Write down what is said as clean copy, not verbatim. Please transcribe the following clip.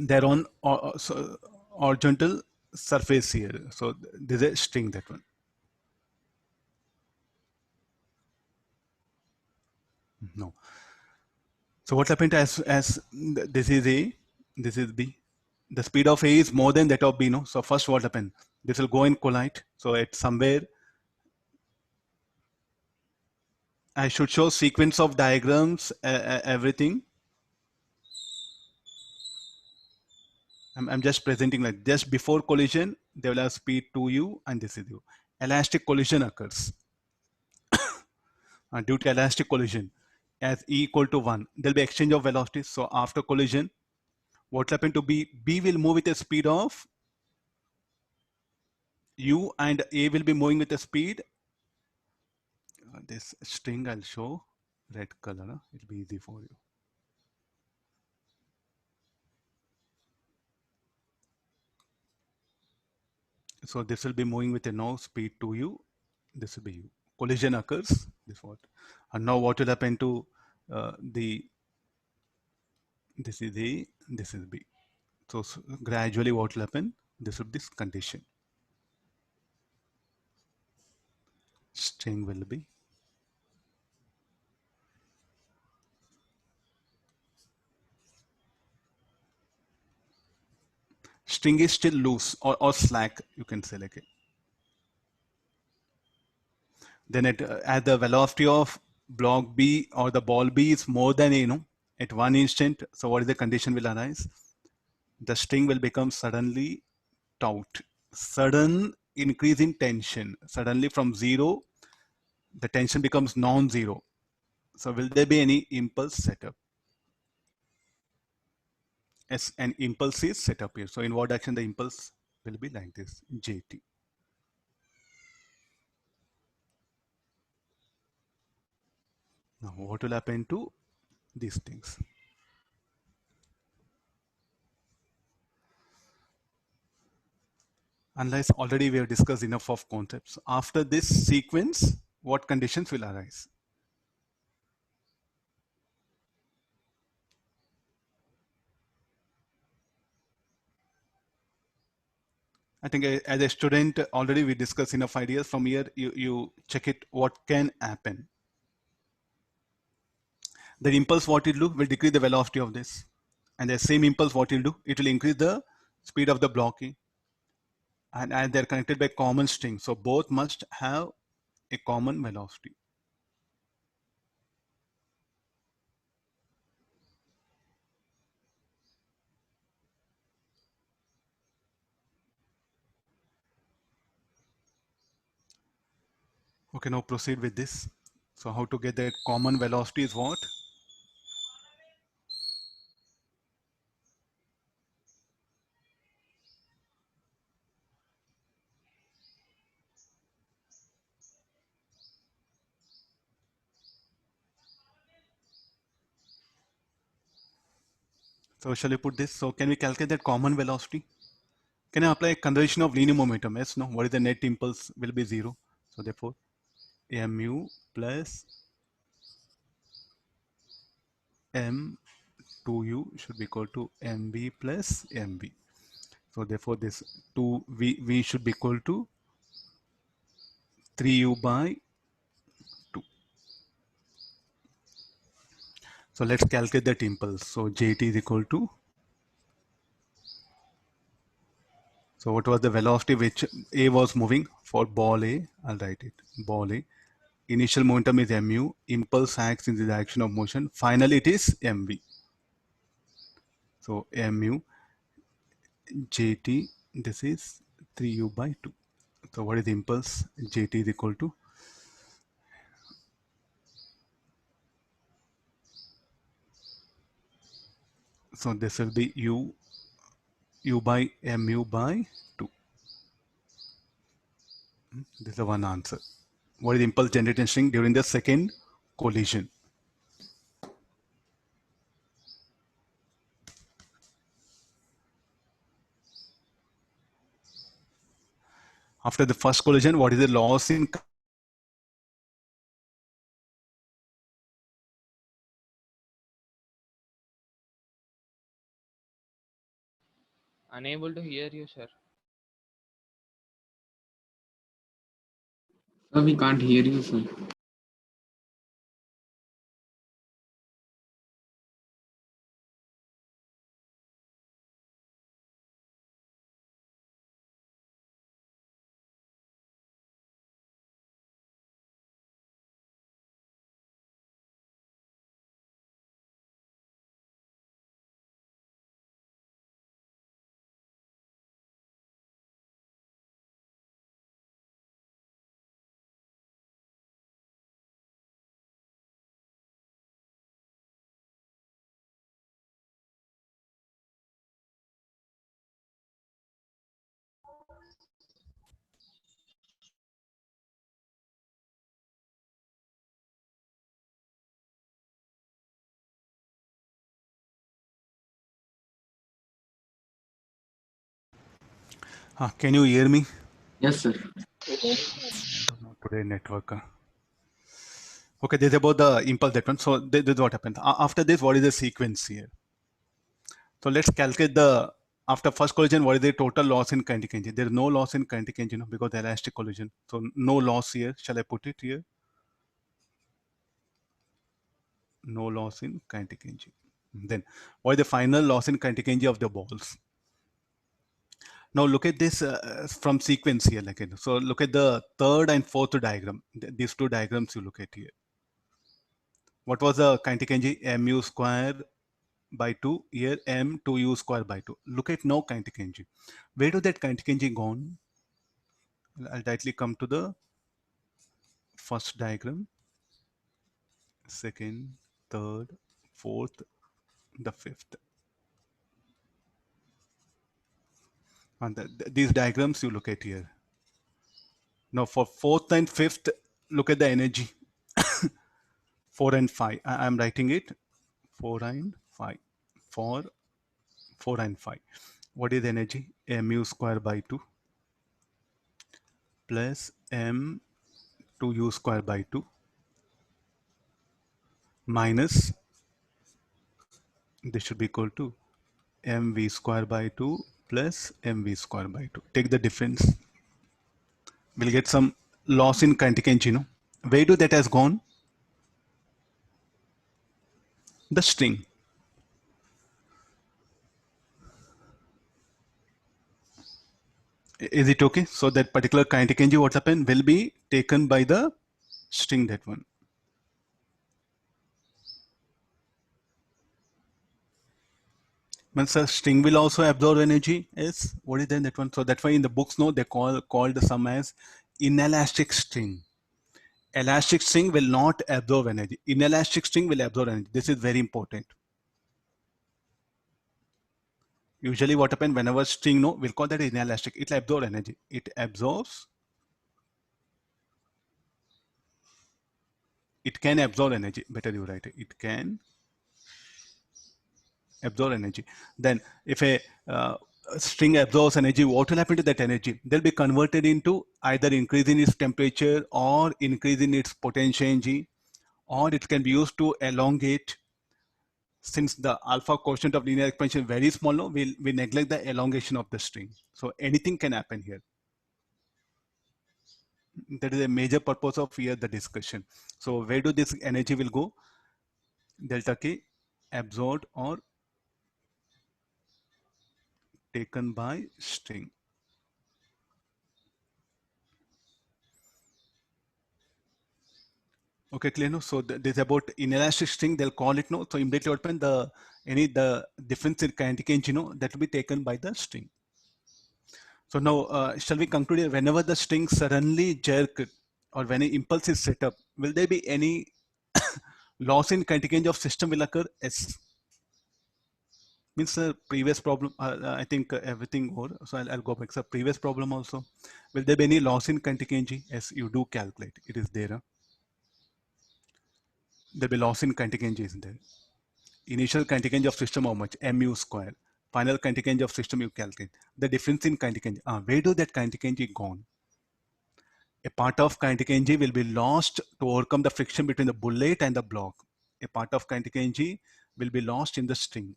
they're on horizontal surface here. So there's a string, that one. No. So what happened as this is A, this is B. The speed of A is more than that of B, no? So first what happened? This will go and collide. So at somewhere, I should show sequence of diagrams, everything. I'm just presenting like just before collision, they will have speed 2u and this is u. Elastic collision occurs. Due to elastic collision, as E equal to 1, there'll be exchange of velocities. So after collision, what will happen to B? B will move with a speed of u and A will be moving with a speed. This string I'll show red color. Huh? It'll be easy for you. So this will be moving with a now speed 2u. This will be u. Collision occurs. This what. And now what will happen to the? This is A. This is B. So gradually what will happen? This will be this condition. String will be. String is still loose or slack, you can say like it. Then at the velocity of block B or the ball B is more than A, at one instant. So what is the condition will arise? The string will become suddenly taut. Sudden increase in tension. Suddenly from 0, the tension becomes non-zero. So will there be any impulse setup? As an impulse is set up here. So in what direction the impulse will be like this, JT. Now what will happen to these things? Unless already we have discussed enough of concepts. After this sequence, what conditions will arise? I think as a student, already we discussed enough ideas. From here, you check it, what can happen. The impulse, what it will do, will decrease the velocity of this. And the same impulse, what it will do, it will increase the speed of the blocking. And they're connected by common string. So both must have a common velocity. Okay, now proceed with this. So how to get that common velocity is what? So shall we put this? So can we calculate that common velocity? Can I apply a conservation of linear momentum? Yes, no. What is the net impulse? Will be 0. So therefore, mu plus m2u should be equal to mv plus mv. So therefore, this 2v should be equal to 3u by 2. So let's calculate that impulse. So jt is equal to. So what was the velocity which A was moving for ball A? I'll write it. Ball A. Initial momentum is mu. Impulse acts in the direction of motion. Finally, it is mv. So mu jt. This is 3u by 2. So what is the impulse? Jt is equal to. So this will be u by mu by 2. This is the one answer. What is the impulse generating string during the second collision? After the first collision, what is the loss in Unable to hear you, sir. Sir, we can't hear you, sir. Can you hear me? Yes, sir. I don't know today network. Okay, this is about the impulse that one. So this is what happened. After this, what is the sequence here? So let's calculate the after first collision. What is the total loss in kinetic energy? There is no loss in kinetic energy, because the elastic collision. So no loss here. Shall I put it here? No loss in kinetic energy. Then what is the final loss in kinetic energy of the balls? Now look at this from sequence here. So look at the third and fourth diagram. These two diagrams you look at here. What was the kinetic energy? Mu square by 2. Here m 2u square by 2. Look at now kinetic energy. Where do that kinetic energy gone? I'll directly come to the first diagram, second, third, fourth, the fifth. And these diagrams you look at here. Now for fourth and fifth, look at the energy. 4 and 5. I'm writing it. 4 and 5. For 4 and 5. What is the energy? Mu square by 2 plus m 2u square by 2 minus, this should be equal to mv square by 2 plus mv square by 2. Take the difference. We'll get some loss in kinetic energy. Where do that has gone? The string. Is it okay? So that particular kinetic energy, what happened, will be taken by the string, that one. Means a string will also absorb energy. Yes. What is then that one? So that's why in the books, no, they called some as inelastic string. Elastic string will not absorb energy. Inelastic string will absorb energy. This is very important. Usually what happens whenever string, no, we'll call that inelastic. It will absorb energy. It absorbs. It can absorb energy. Better you write it. It can absorb energy. Then if a string absorbs energy, what will happen to that energy? They'll be converted into either increase in its temperature or increase in its potential energy, or it can be used to elongate. Since the alpha quotient of linear expansion is very small, no, we neglect the elongation of the string. So anything can happen here. That is a major purpose of here the discussion. So where do this energy will go? Delta K absorbed or taken by string. Okay, clear. No, so this is about inelastic string. They'll call it, no. So immediately open the difference in kinetic energy, that will be taken by the string. So now, shall we conclude here? Whenever the string suddenly jerk or when an impulse is set up, will there be any loss in kinetic energy of system will occur? Yes. Means the previous problem. I think everything over. So I'll go back. So previous problem also. Will there be any loss in kinetic energy? Yes, you do calculate. It is there. There'll be loss in kinetic energy, isn't there? Initial kinetic energy of system, how much? Mu square. Final kinetic energy of system you calculate. The difference in kinetic energy. Where do that kinetic energy gone? A part of kinetic energy will be lost to overcome the friction between the bullet and the block. A part of kinetic energy will be lost in the string.